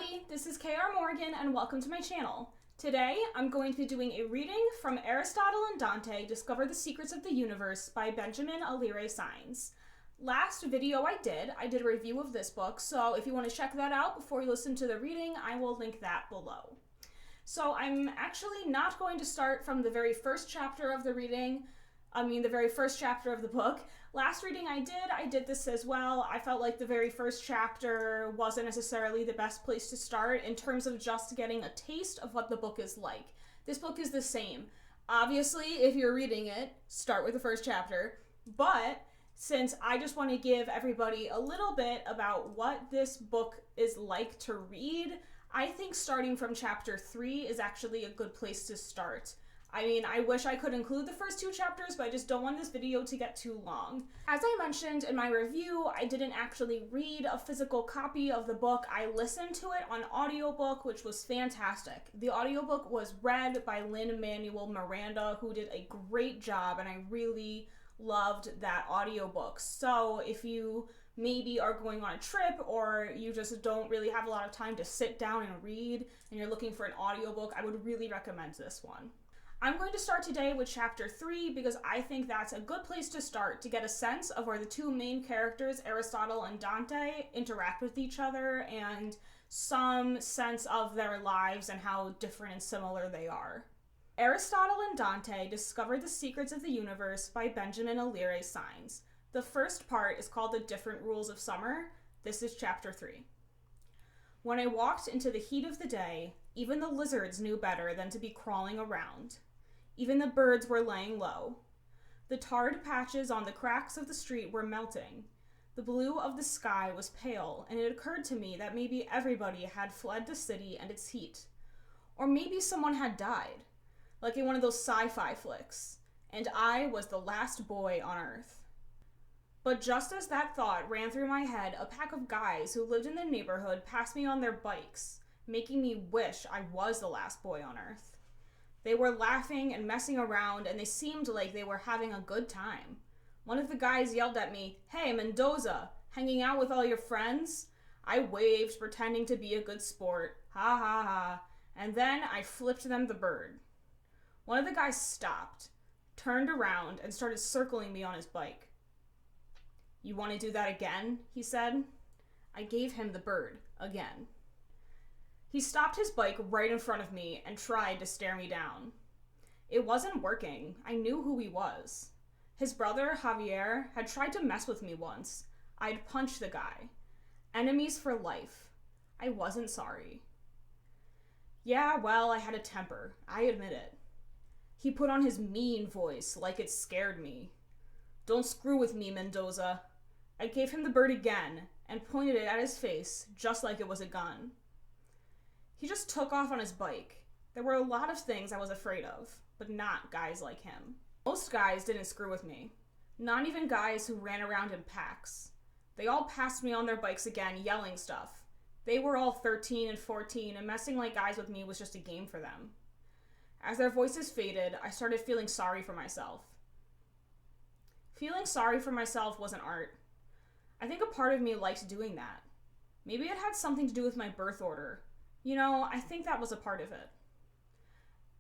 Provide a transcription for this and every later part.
everybody, this is krmorrighan and welcome to my channel. Today I'm going to be doing a reading from Aristotle and Dante, Discover the Secrets of the Universe by Benjamin Alire Sainz. Last video I did a review of this book, so if you want to check that out before you listen to the reading, I will link that below. So I'm actually not going to start from the very first chapter of the book. Last reading I did this as well. I felt like the very first chapter wasn't necessarily the best place to start in terms of just getting a taste of what the book is like. This book is the same. Obviously, if you're reading it, start with the first chapter, but since I just want to give everybody a little bit about what this book is like to read, I think starting from chapter 3 is actually a good place to start. I mean, I wish I could include the first 2 chapters, but I just don't want this video to get too long. As I mentioned in my review, I didn't actually read a physical copy of the book. I listened to it on audiobook, which was fantastic. The audiobook was read by Lin-Manuel Miranda, who did a great job, and I really loved that audiobook. So if you maybe are going on a trip or you just don't really have a lot of time to sit down and read and you're looking for an audiobook, I would really recommend this one. I'm going to start today with chapter 3 because I think that's a good place to start to get a sense of where the 2 main characters, Aristotle and Dante, interact with each other and some sense of their lives and how different and similar they are. Aristotle and Dante Discover the Secrets of the Universe by Benjamin Alire Sainz. The first part is called The Different Rules of Summer. This is chapter 3. When I walked into the heat of the day, even the lizards knew better than to be crawling around. Even the birds were laying low. The tarred patches on the cracks of the street were melting. The blue of the sky was pale, and it occurred to me that maybe everybody had fled the city and its heat. Or maybe someone had died, like in one of those sci-fi flicks, and I was the last boy on Earth. But just as that thought ran through my head, a pack of guys who lived in the neighborhood passed me on their bikes, making me wish I was the last boy on Earth. They were laughing and messing around, and they seemed like they were having a good time. One of the guys yelled at me, "Hey, Mendoza, hanging out with all your friends?" I waved, pretending to be a good sport. Ha ha ha. And then I flipped them the bird. One of the guys stopped, turned around, and started circling me on his bike. "You want to do that again?" he said. I gave him the bird again. He stopped his bike right in front of me and tried to stare me down. It wasn't working. I knew who he was. His brother, Javier, had tried to mess with me once. I'd punched the guy. Enemies for life. I wasn't sorry. Yeah, well, I had a temper. I admit it. He put on his mean voice like it scared me. "Don't screw with me, Mendoza." I gave him the bird again and pointed it at his face just like it was a gun. He just took off on his bike. There were a lot of things I was afraid of, but not guys like him. Most guys didn't screw with me. Not even guys who ran around in packs. They all passed me on their bikes again, yelling stuff. They were all 13 and 14, and messing like guys with me was just a game for them. As their voices faded, I started feeling sorry for myself. Feeling sorry for myself was an art. I think a part of me liked doing that. Maybe it had something to do with my birth order. You know, I think that was a part of it.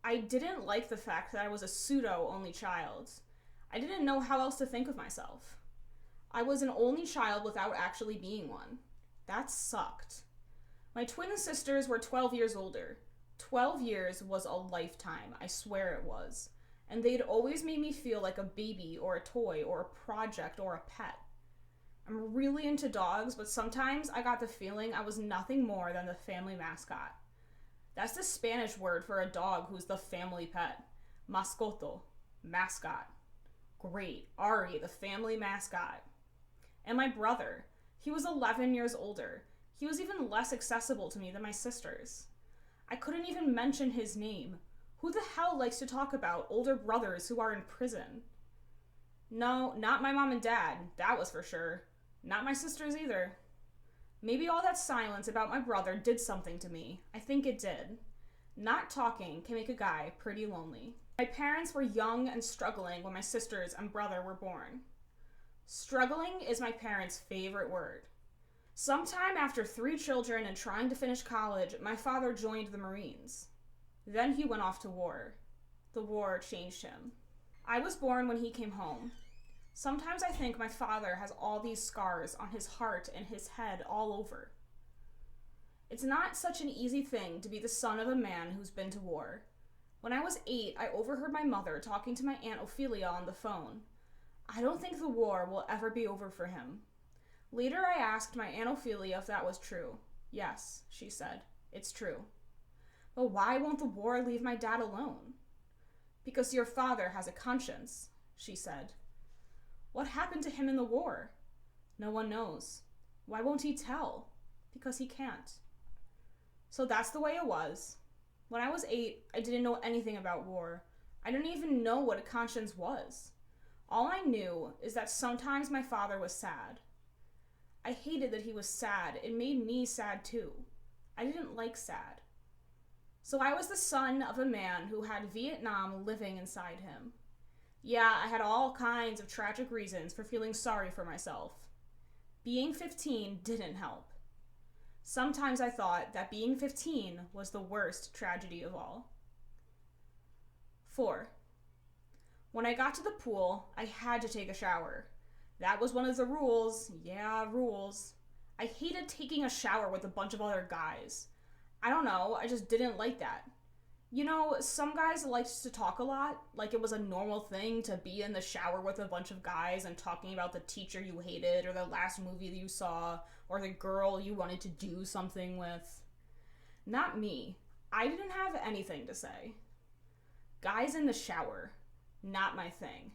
I didn't like the fact that I was a pseudo-only child. I didn't know how else to think of myself. I was an only child without actually being one. That sucked. My twin sisters were 12 years older. 12 years was a lifetime, I swear it was. And they'd always made me feel like a baby or a toy or a project or a pet. I'm really into dogs, but sometimes I got the feeling I was nothing more than the family mascot. That's the Spanish word for a dog who's the family pet. Mascoto, mascot. Great, Ari, the family mascot. And my brother, he was 11 years older. He was even less accessible to me than my sisters. I couldn't even mention his name. Who the hell likes to talk about older brothers who are in prison? No, not my mom and dad, that was for sure. Not my sisters either. Maybe all that silence about my brother did something to me. I think it did. Not talking can make a guy pretty lonely. My parents were young and struggling when my sisters and brother were born. Struggling is my parents' favorite word. Sometime after 3 children and trying to finish college, my father joined the Marines. Then he went off to war. The war changed him. I was born when he came home. Sometimes I think my father has all these scars on his heart and his head all over. It's not such an easy thing to be the son of a man who's been to war. When I was 8, I overheard my mother talking to my Aunt Ophelia on the phone. I don't think the war will ever be over for him. Later I asked my Aunt Ophelia if that was true. Yes, she said, it's true. But why won't the war leave my dad alone? Because your father has a conscience, she said. What happened to him in the war? No one knows. Why won't he tell? Because he can't. So that's the way it was. When I was 8, I didn't know anything about war. I didn't even know what a conscience was. All I knew is that sometimes my father was sad. I hated that he was sad. It made me sad too. I didn't like sad. So I was the son of a man who had Vietnam living inside him. Yeah, I had all kinds of tragic reasons for feeling sorry for myself. Being 15 didn't help. Sometimes I thought that being 15 was the worst tragedy of all. 4. When I got to the pool, I had to take a shower. That was one of the rules. Yeah, rules. I hated taking a shower with a bunch of other guys. I don't know, I just didn't like that. You know, some guys liked to talk a lot, like it was a normal thing to be in the shower with a bunch of guys and talking about the teacher you hated or the last movie that you saw or the girl you wanted to do something with. Not me. I didn't have anything to say. Guys in the shower, not my thing.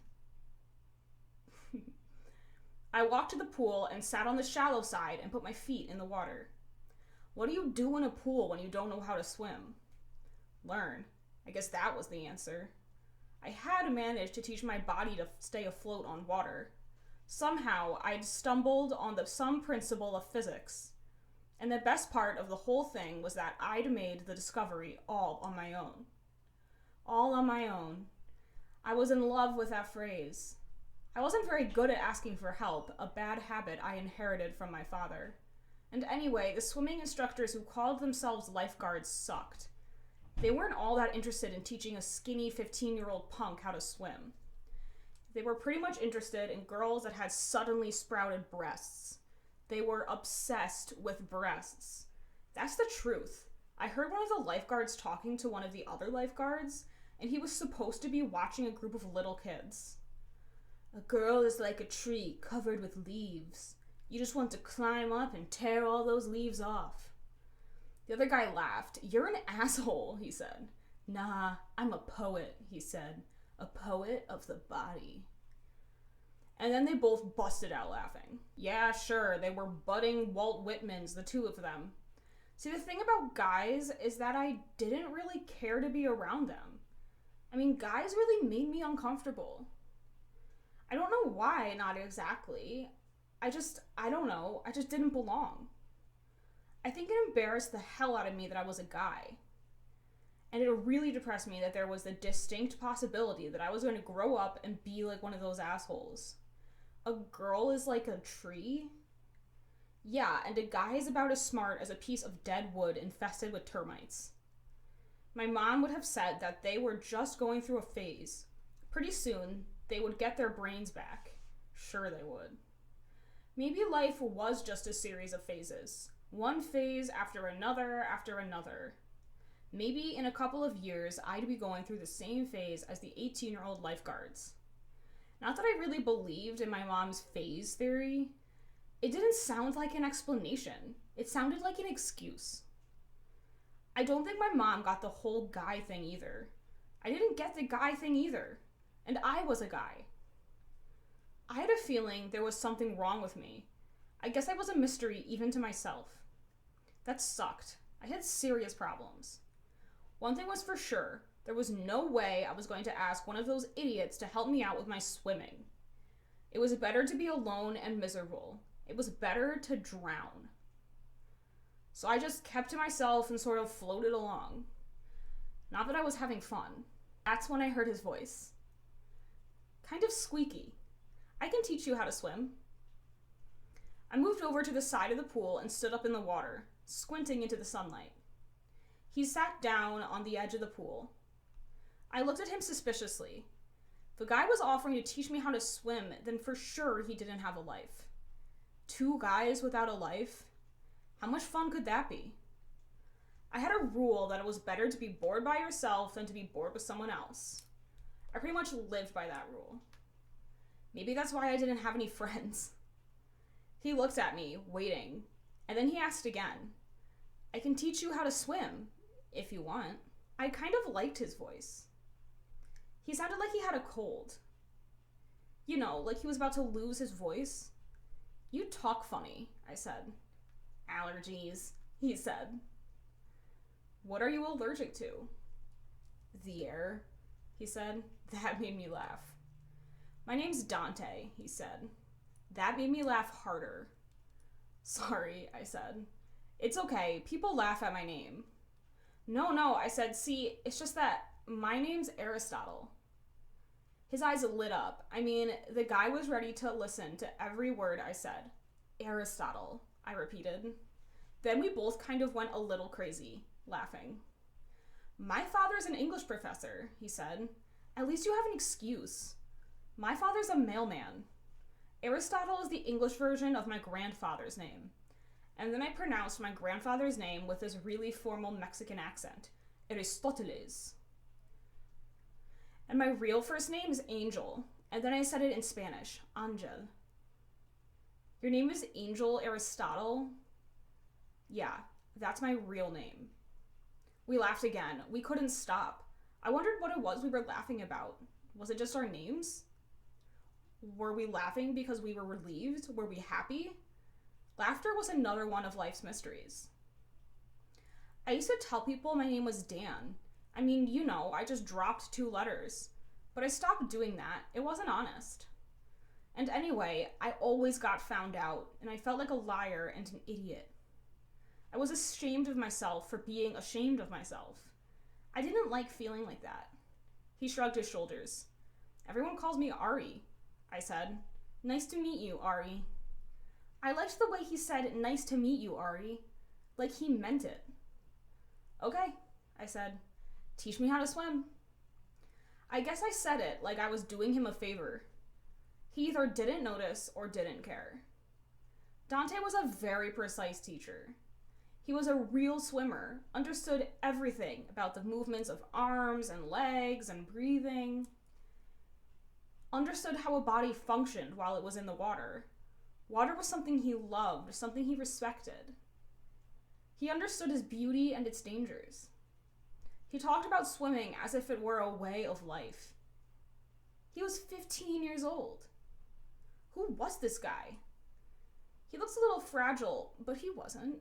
I walked to the pool and sat on the shallow side and put my feet in the water. What do you do in a pool when you don't know how to swim? Learn. I guess that was the answer. I had managed to teach my body to stay afloat on water. Somehow, I'd stumbled on some principle of physics. And the best part of the whole thing was that I'd made the discovery all on my own. All on my own. I was in love with that phrase. I wasn't very good at asking for help, a bad habit I inherited from my father. And anyway, the swimming instructors who called themselves lifeguards sucked. They weren't all that interested in teaching a skinny 15-year-old punk how to swim. They were pretty much interested in girls that had suddenly sprouted breasts. They were obsessed with breasts. That's the truth. I heard one of the lifeguards talking to one of the other lifeguards, and he was supposed to be watching a group of little kids. A girl is like a tree covered with leaves. You just want to climb up and tear all those leaves off. The other guy laughed. You're an asshole, he said. Nah, I'm a poet, he said. A poet of the body. And then they both busted out laughing. Yeah, sure, they were budding Walt Whitmans, the two of them. See, the thing about guys is that I didn't really care to be around them. I mean, guys really made me uncomfortable. I don't know why, not exactly. I don't know, I just didn't belong. I think it embarrassed the hell out of me that I was a guy. And it really depressed me that there was the distinct possibility that I was going to grow up and be like one of those assholes. A girl is like a tree? Yeah, and a guy is about as smart as a piece of dead wood infested with termites. My mom would have said that they were just going through a phase. Pretty soon, they would get their brains back. Sure they would. Maybe life was just a series of phases. One phase after another after another. Maybe in a couple of years, I'd be going through the same phase as the 18-year-old lifeguards. Not that I really believed in my mom's phase theory. It didn't sound like an explanation. It sounded like an excuse. I don't think my mom got the whole guy thing either. I didn't get the guy thing either. And I was a guy. I had a feeling there was something wrong with me. I guess I was a mystery even to myself. That sucked. I had serious problems. One thing was for sure, there was no way I was going to ask one of those idiots to help me out with my swimming. It was better to be alone and miserable. It was better to drown. So I just kept to myself and sort of floated along. Not that I was having fun. That's when I heard his voice. Kind of squeaky. I can teach you how to swim. I moved over to the side of the pool and stood up in the water, squinting into the sunlight. He sat down on the edge of the pool. I looked at him suspiciously. If the guy was offering to teach me how to swim, then for sure he didn't have a life. 2 guys without a life? How much fun could that be? I had a rule that it was better to be bored by yourself than to be bored with someone else. I pretty much lived by that rule. Maybe that's why I didn't have any friends. He looked at me, waiting, and then he asked again, I can teach you how to swim, if you want. I kind of liked his voice. He sounded like he had a cold. You know, like he was about to lose his voice. You talk funny, I said. Allergies, he said. What are you allergic to? The air, he said. That made me laugh. My name's Dante, he said. That made me laugh harder. Sorry, I said. It's okay, people laugh at my name. No, I said, see, it's just that my name's Aristotle. His eyes lit up. I mean, the guy was ready to listen to every word I said. Aristotle, I repeated. Then we both kind of went a little crazy, laughing. My father's an English professor, he said. At least you have an excuse. My father's a mailman. Aristotle is the English version of my grandfather's name. And then I pronounced my grandfather's name with this really formal Mexican accent. Aristoteles. And my real first name is Angel. And then I said it in Spanish. Angel. Your name is Angel Aristotle? Yeah, that's my real name. We laughed again. We couldn't stop. I wondered what it was we were laughing about. Was it just our names? Were we laughing because we were relieved? Were we happy? Laughter was another one of life's mysteries. I used to tell people my name was Dan. I mean, you know, I just dropped 2 letters. But I stopped doing that. It wasn't honest. And anyway, I always got found out, and I felt like a liar and an idiot. I was ashamed of myself for being ashamed of myself. I didn't like feeling like that. He shrugged his shoulders. Everyone calls me Ari, I said. Nice to meet you, Ari. I liked the way he said, nice to meet you, Ari. Like he meant it. Okay, I said. Teach me how to swim. I guess I said it like I was doing him a favor. He either didn't notice or didn't care. Dante was a very precise teacher. He was a real swimmer, understood everything about the movements of arms and legs and breathing, understood how a body functioned while it was in the water. Water was something he loved, something he respected. He understood its beauty and its dangers. He talked about swimming as if it were a way of life. He was 15 years old. Who was this guy? He looks a little fragile, but he wasn't.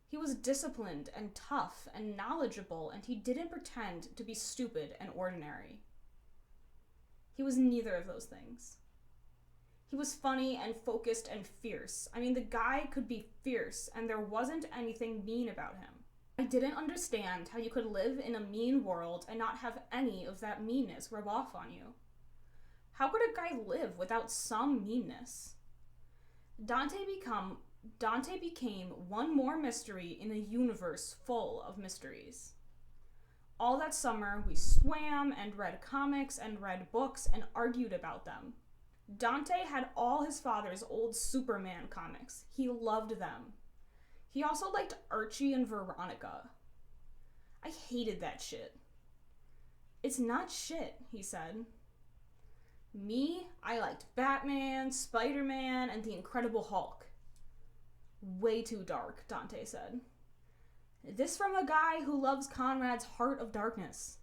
He was disciplined and tough and knowledgeable, and he didn't pretend to be stupid and ordinary. He was neither of those things. He was funny and focused and fierce. I mean, the guy could be fierce, and there wasn't anything mean about him. I didn't understand how you could live in a mean world and not have any of that meanness rub off on you. How could a guy live without some meanness? Dante became one more mystery in a universe full of mysteries. All that summer, we swam and read comics and read books and argued about them. Dante had all his father's old Superman comics. He loved them. He also liked Archie and Veronica. I hated that shit. It's not shit, he said. Me, I liked Batman, Spider-Man, and the Incredible Hulk. Way too dark, Dante said. This from a guy who loves Conrad's Heart of Darkness.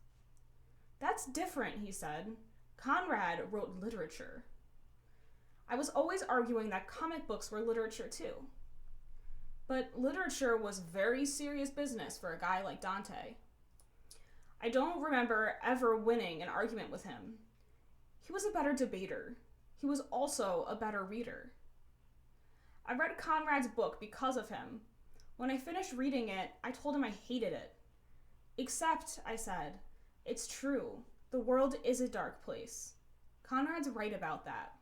That's different, he said. Conrad wrote literature. I was always arguing that comic books were literature too. But literature was very serious business for a guy like Dante. I don't remember ever winning an argument with him. He was a better debater. He was also a better reader. I read Conrad's book because of him. When I finished reading it, I told him I hated it. Except, I said, it's true. The world is a dark place. Conrad's right about that.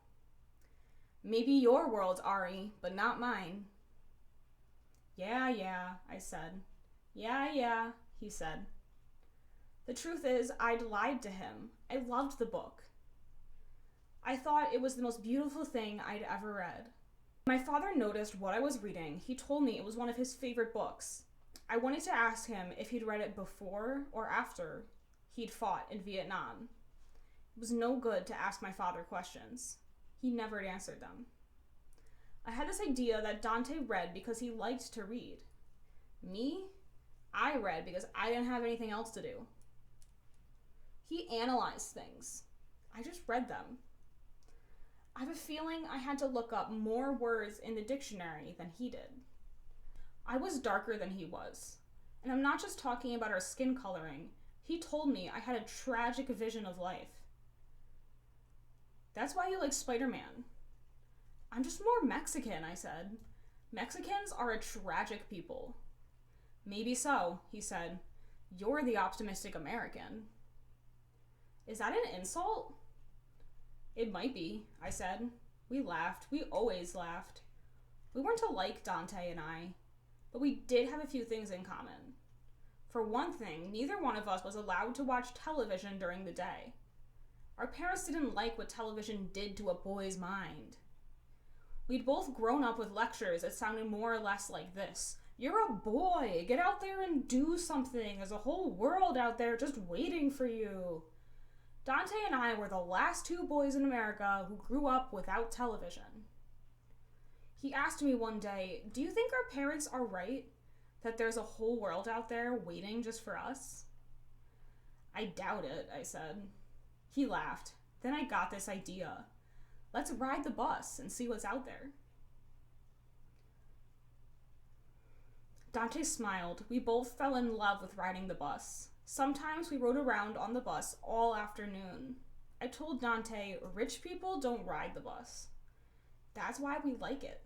Maybe your world, Ari, but not mine. Yeah, I said. Yeah, he said. The truth is, I'd lied to him. I loved the book. I thought it was the most beautiful thing I'd ever read. My father noticed what I was reading. He told me it was one of his favorite books. I wanted to ask him if he'd read it before or after he'd fought in Vietnam. It was no good to ask my father questions. He never answered them. I had this idea that Dante read because he liked to read. Me? I read because I didn't have anything else to do. He analyzed things. I just read them. I have a feeling I had to look up more words in the dictionary than he did. I was darker than he was. And I'm not just talking about our skin coloring. He told me I had a tragic vision of life. That's why you like Spider-Man. I'm just more Mexican, I said. Mexicans are a tragic people. Maybe so, he said. You're the optimistic American. Is that an insult? It might be, I said. We laughed. We always laughed. We weren't alike, Dante and I, but we did have a few things in common. For one thing, neither one of us was allowed to watch television during the day. Our parents didn't like what television did to a boy's mind. We'd both grown up with lectures that sounded more or less like this. You're a boy. Get out there and do something. There's a whole world out there just waiting for you. Dante and I were the last two boys in America who grew up without television. He asked me one day, do you think our parents are right? That there's a whole world out there waiting just for us? I doubt it, I said. He laughed. Then I got this idea. Let's ride the bus and see what's out there. Dante smiled. We both fell in love with riding the bus. Sometimes we rode around on the bus all afternoon. I told Dante, rich people don't ride the bus. That's why we like it.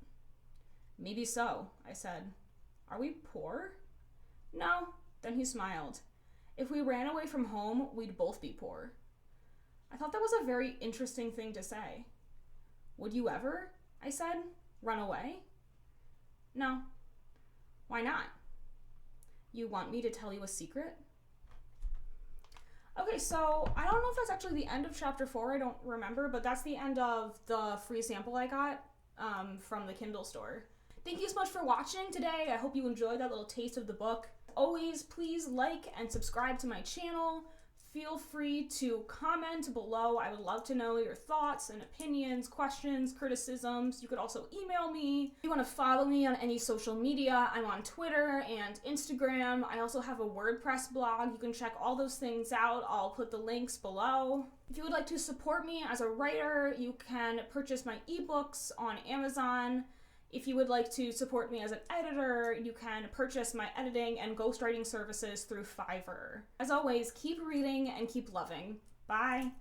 Maybe so, I said. Are we poor? No. Then he smiled. If we ran away from home, we'd both be poor. I thought that was a very interesting thing to say. Would you ever, I said, run away? No. Why not? You want me to tell you a secret? Okay, so I don't know if that's actually the end of chapter 4, I don't remember, but that's the end of the free sample I got from the Kindle store. Thank you so much for watching today. I hope you enjoyed that little taste of the book. Always, please like and subscribe to my channel. Feel free to comment below. I would love to know your thoughts and opinions, questions, criticisms. You could also email me. If you want to follow me on any social media, I'm on Twitter and Instagram. I also have a WordPress blog. You can check all those things out. I'll put the links below. If you would like to support me as a writer, you can purchase my ebooks on Amazon. If you would like to support me as an editor, you can purchase my editing and ghostwriting services through Fiverr. As always, keep reading and keep loving. Bye!